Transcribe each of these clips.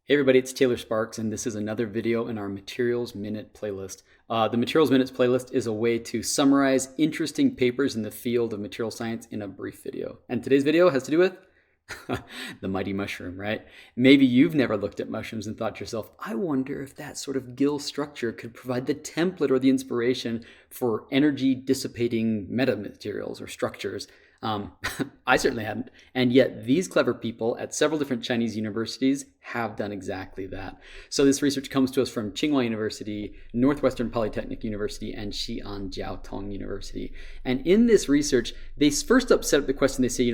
Hey everybody, it's Taylor Sparks, and this is another video in our Materials Minute playlist. The Materials Minutes playlist is a way to summarize interesting papers in the field of material science in a brief video. And today's video has to do with the mighty mushroom, right? Maybe you've never looked at mushrooms and thought to yourself, I wonder if that sort of gill structure could provide the template or the inspiration for energy dissipating metamaterials or structures. I certainly hadn't. And yet these clever people at several different Chinese universities have done exactly that. So this research comes to us from Tsinghua University, Northwestern Polytechnic University, and Xi'an Jiao Tong University. And in this research, they first up set up the question, they say,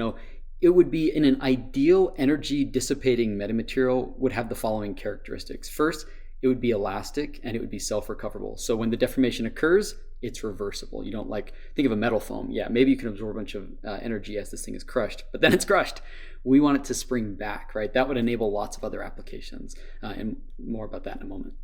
it would be in an ideal energy dissipating metamaterial would have the following characteristics. First, it would be elastic and it would be self-recoverable. So when the deformation occurs, it's reversible. You don't think of a metal foam. Yeah, maybe you can absorb a bunch of energy as this thing is crushed, but then it's crushed. We want it to spring back, right? That would enable lots of other applications, and more about that in a moment.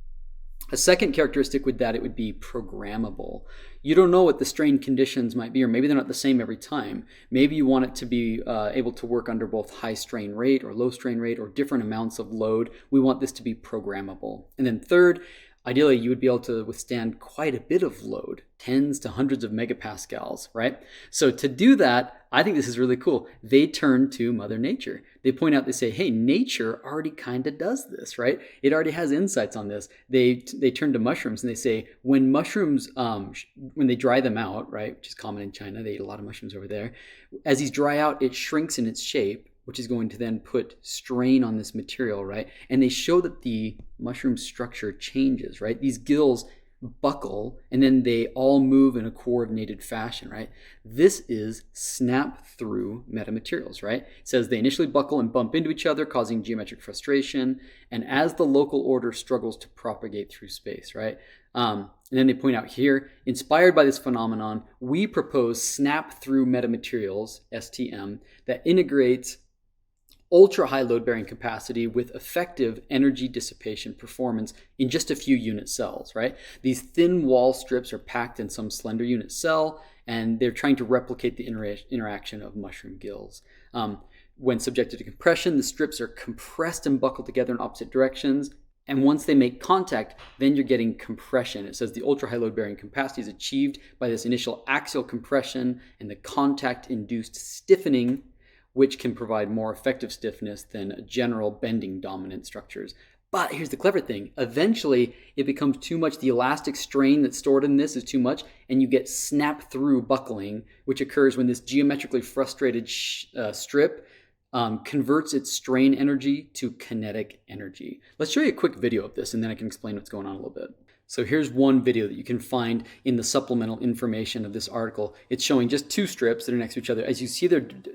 A second characteristic would that it would be programmable. You don't know what the strain conditions might be, or maybe they're not the same every time. Maybe you want it to be able to work under both high strain rate or low strain rate or different amounts of load. We want this to be programmable. And then third, ideally, you would be able to withstand quite a bit of load, tens to hundreds of megapascals, right? So to do that, I think this is really cool. They turn to Mother Nature. They point out, they say, hey, nature already kind of does this, right? It already has insights on this. They turn to mushrooms and they say, when mushrooms, when they dry them out, right, which is common in China, they eat a lot of mushrooms over there. As these dry out, it shrinks in its shape, which is going to then put strain on this material, right? And they show that the mushroom structure changes, right? These gills buckle and then they all move in a coordinated fashion, right? This is snap-through metamaterials, right? It says they initially buckle and bump into each other, causing geometric frustration, and as the local order struggles to propagate through space, right? And then they point out here, inspired by this phenomenon, we propose snap-through metamaterials, STM, that integrates ultra-high load-bearing capacity with effective energy dissipation performance in just a few unit cells, right? These thin wall strips are packed in some slender unit cell, and they're trying to replicate the interaction of mushroom gills. When subjected to compression, the strips are compressed and buckled together in opposite directions, and once they make contact, then you're getting compression. It says the ultra-high load-bearing capacity is achieved by this initial axial compression and the contact-induced stiffening, which can provide more effective stiffness than general bending dominant structures. But here's the clever thing. Eventually, it becomes too much. The elastic strain that's stored in this is too much, and you get snap-through buckling, which occurs when this geometrically frustrated strip converts its strain energy to kinetic energy. Let's show you a quick video of this, and then I can explain what's going on a little bit. So here's one video that you can find in the supplemental information of this article. It's showing just two strips that are next to each other. As you see,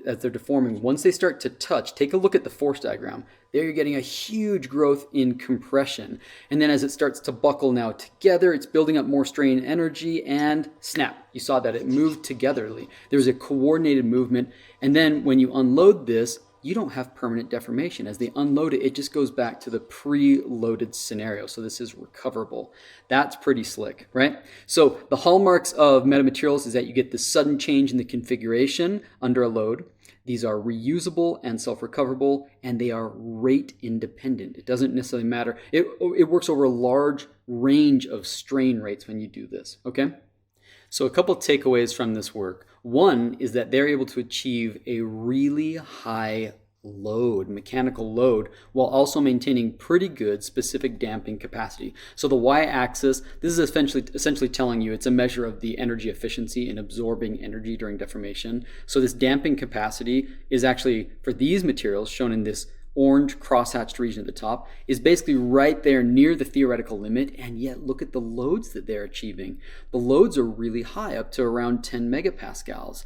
as they're deforming, once they start to touch, take a look at the force diagram. There you're getting a huge growth in compression. And then as it starts to buckle now together, it's building up more strain energy and snap. You saw that it moved togetherly. There's a coordinated movement. And then when you unload this, you don't have permanent deformation. As they unload it, it just goes back to the pre-loaded scenario. So this is recoverable. That's pretty slick, right? So the hallmarks of metamaterials is that you get the sudden change in the configuration under a load. These are reusable and self-recoverable, and they are rate independent. It doesn't necessarily matter. It works over a large range of strain rates when you do this, okay? So a couple takeaways from this work. One is that they're able to achieve a really high load, mechanical load, while also maintaining pretty good specific damping capacity. So the y-axis, this is essentially telling you it's a measure of the energy efficiency in absorbing energy during deformation. So this damping capacity is actually, for these materials shown in this orange crosshatched region at the top, is basically right there near the theoretical limit, and yet look at the loads that they're achieving. The loads are really high, up to around 10 megapascals.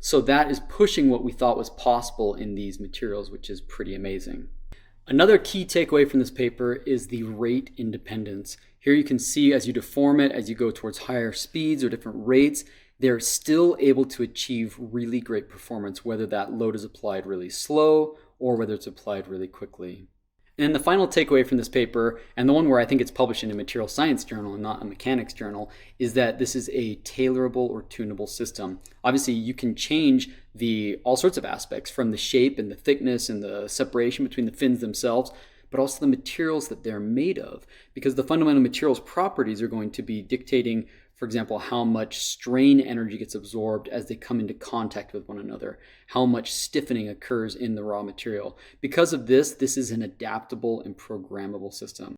So that is pushing what we thought was possible in these materials, which is pretty amazing. Another key takeaway from this paper is the rate independence. Here you can see as you deform it, as you go towards higher speeds or different rates, they're still able to achieve really great performance, whether that load is applied really slow or whether it's applied really quickly. And then the final takeaway from this paper, and the one where I think it's published in a material science journal and not a mechanics journal, is that this is a tailorable or tunable system. Obviously, you can change all sorts of aspects, from the shape and the thickness and the separation between the fins themselves, but also the materials that they're made of, because the fundamental materials properties are going to be dictating, for example, how much strain energy gets absorbed as they come into contact with one another, how much stiffening occurs in the raw material. Because of this, this is an adaptable and programmable system.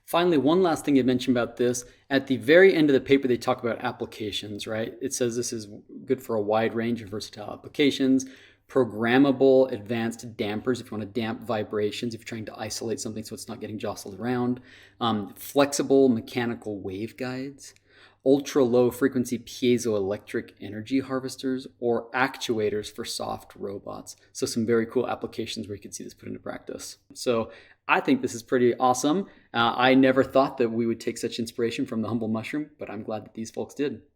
Finally, one last thing you mentioned about this, at the very end of the paper, they talk about applications, right? It says this is good for a wide range of versatile applications. Programmable advanced dampers if you want to damp vibrations, if you're trying to isolate something so it's not getting jostled around. Flexible mechanical waveguides. Ultra low frequency piezoelectric energy harvesters, or actuators for soft robots. So some very cool applications where you can see this put into practice. So I think this is pretty awesome. I never thought that we would take such inspiration from the humble mushroom, but I'm glad that these folks did.